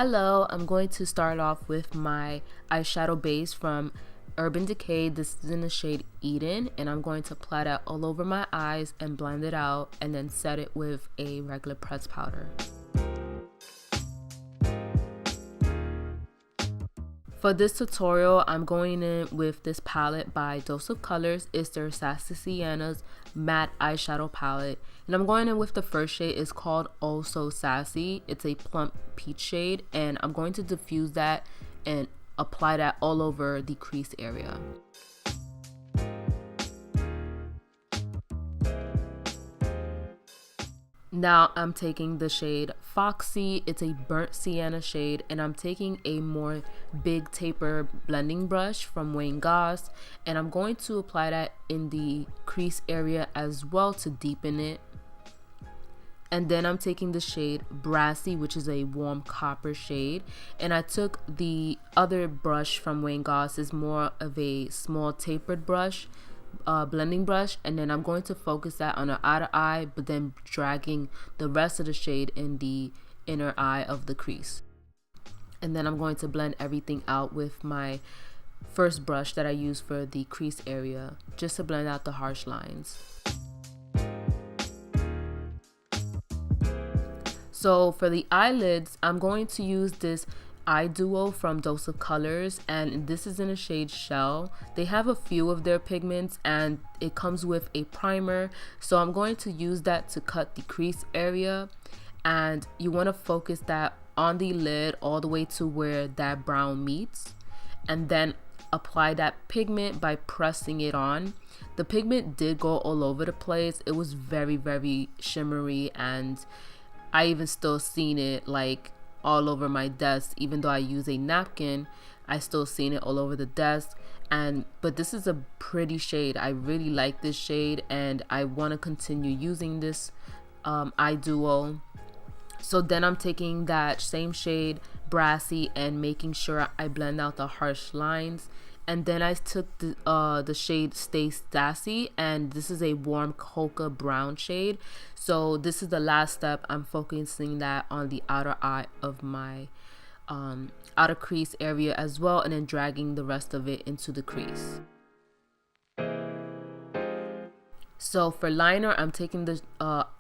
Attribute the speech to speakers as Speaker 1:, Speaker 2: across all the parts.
Speaker 1: Hello, I'm going to start off with my eyeshadow base from Urban Decay. This is in the shade Eden, and I'm going to apply that all over my eyes and blend it out and then set it with a regular pressed powder. For this tutorial, I'm going in with this palette by Dose of Colors. It's their Sassy Siennas matte eyeshadow palette. And I'm going in with the first shade. It's called Oh So Sassy. It's a plump peach shade. And I'm going to diffuse that and apply that all over the crease area. Now I'm taking the shade Foxy. It's a burnt sienna shade, and I'm taking a more big taper blending brush from Wayne Goss, and I'm going to apply that in the crease area as well to deepen it. And then I'm taking the shade Brassy, which is a warm copper shade, and I took the other brush from Wayne Goss. Is more of a small tapered brush, blending brush, and then I'm going to focus that on the outer eye, but then dragging the rest of the shade in the inner eye of the crease. And then I'm going to blend everything out with my first brush that I use for the crease area, just to blend out the harsh lines. So for the eyelids, I'm going to use this eye duo from Dose of Colors, and this is in the shade Shell. They have a few of their pigments, and it comes with a primer, so I'm going to use that to cut the crease area. And you want to focus that on the lid all the way to where that brown meets, and then apply that pigment by pressing it on. The pigment did go all over the place. It was very shimmery, and I even still seen it like all over my desk. Even though I use a napkin, I still seen it all over the desk. But this is a pretty shade. I really like this shade, and I want to continue using this eye duo. So then I'm taking that same shade Brassy and making sure I blend out the harsh lines. And then I took the shade Stay Sassy, and this is a warm cocoa brown shade. So this is the last step. I'm focusing that on the outer eye of my outer crease area as well, and then dragging the rest of it into the crease. So for liner, I'm taking the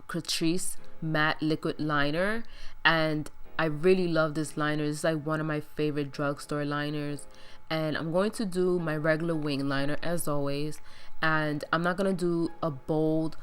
Speaker 1: Catrice matte liquid liner, and I really love this liner. This is like one of my favorite drugstore liners. And I'm going to do my regular wing liner as always, and I'm not going to do a bold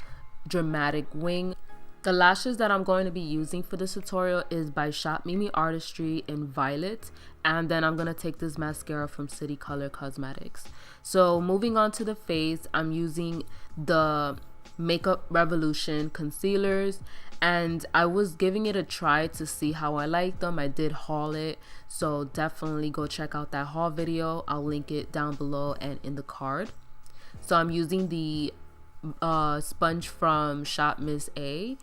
Speaker 1: dramatic wing. The lashes that I'm going to be using for this tutorial is by Shop Mimi Artistry in Violet, and then I'm going to take this mascara from City Color Cosmetics. So moving on to the face, I'm using the Makeup Revolution concealers, and I was giving it a try to see how I like them. I did haul it, so definitely go check out that haul video. I'll link it down below and in the card. So I'm using the sponge from Shop Miss A,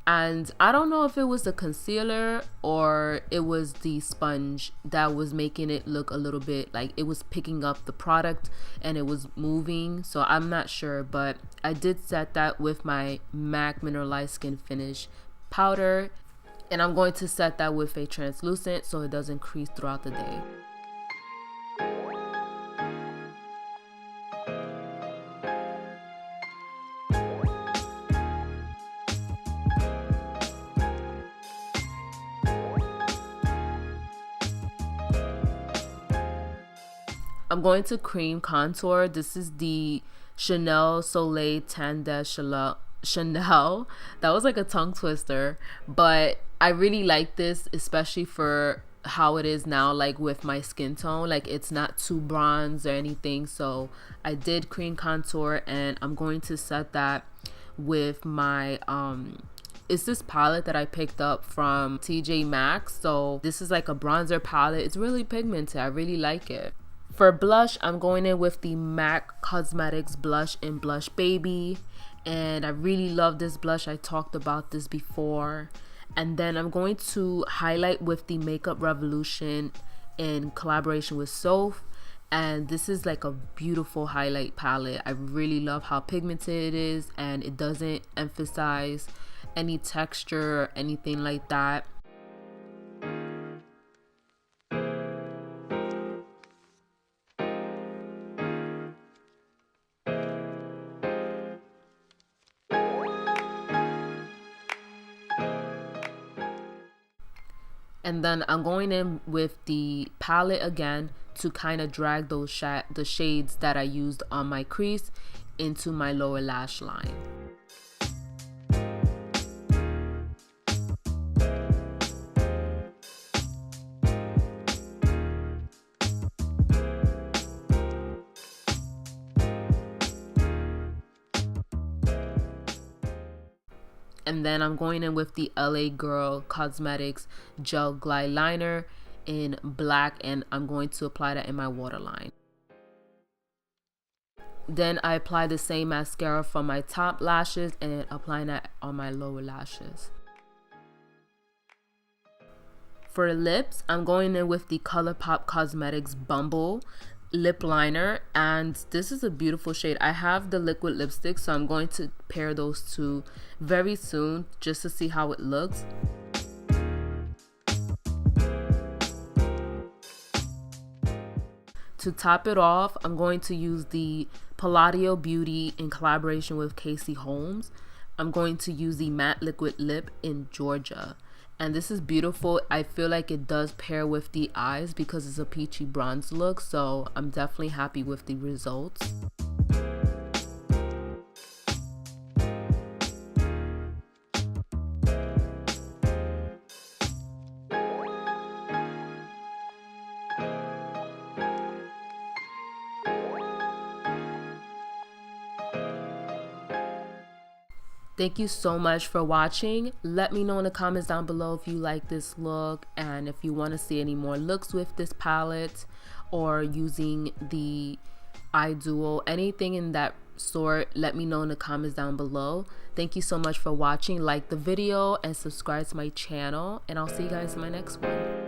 Speaker 1: and I don't know if it was the concealer or it was the sponge that was making it look a little bit like it was picking up the product and it was moving, so I'm not sure, but I did set that with my MAC Mineralize Skinfinish powder, and I'm going to set that with a translucent so it doesn't crease throughout the day. I'm going to cream contour. This is the Chanel Soleil Tan de Chanel. That was like a tongue twister, but I really like this, especially for how it is now, like with my skin tone. Like it's not too bronze or anything, so I did cream contour, and I'm going to set that with my it's this palette that I picked up from TJ Maxx. So this is like a bronzer palette. It's really pigmented. I really like it. For blush, I'm going in with the MAC Cosmetics blush in Blushbaby, and I really love this blush. I talked about this before. And then I'm going to highlight with the Makeup Revolution in collaboration with Soph, and this is like a beautiful highlight palette. I really love how pigmented it is, and it doesn't emphasize any texture or anything like that. And then I'm going in with the palette again to kind of drag those the shades that I used on my crease into my lower lash line. And then I'm going in with the LA Girl Cosmetics Gel Glide Liner in black, and I'm going to apply that in my waterline. Then I apply the same mascara for my top lashes and applying that on my lower lashes. For lips, I'm going in with the ColourPop Cosmetics Bumble Lip Liner, and this is a beautiful shade. I have the liquid lipstick, so I'm going to pair those two very soon just to see how it looks. To top it off, I'm going to use the Palladio Beauty in collaboration with Casey Holmes. I'm going to use the matte liquid lip in Georgia. And this is beautiful. I feel like it does pair with the eyes because it's a peachy bronze look, so I'm definitely happy with the results. Thank you so much for watching. Let me know in the comments down below if you like this look and if you want to see any more looks with this palette or using the eye duo, anything in that sort. Let me know in the comments down below. Thank you so much for watching. Like the video and subscribe to my channel, and I'll see you guys in my next one.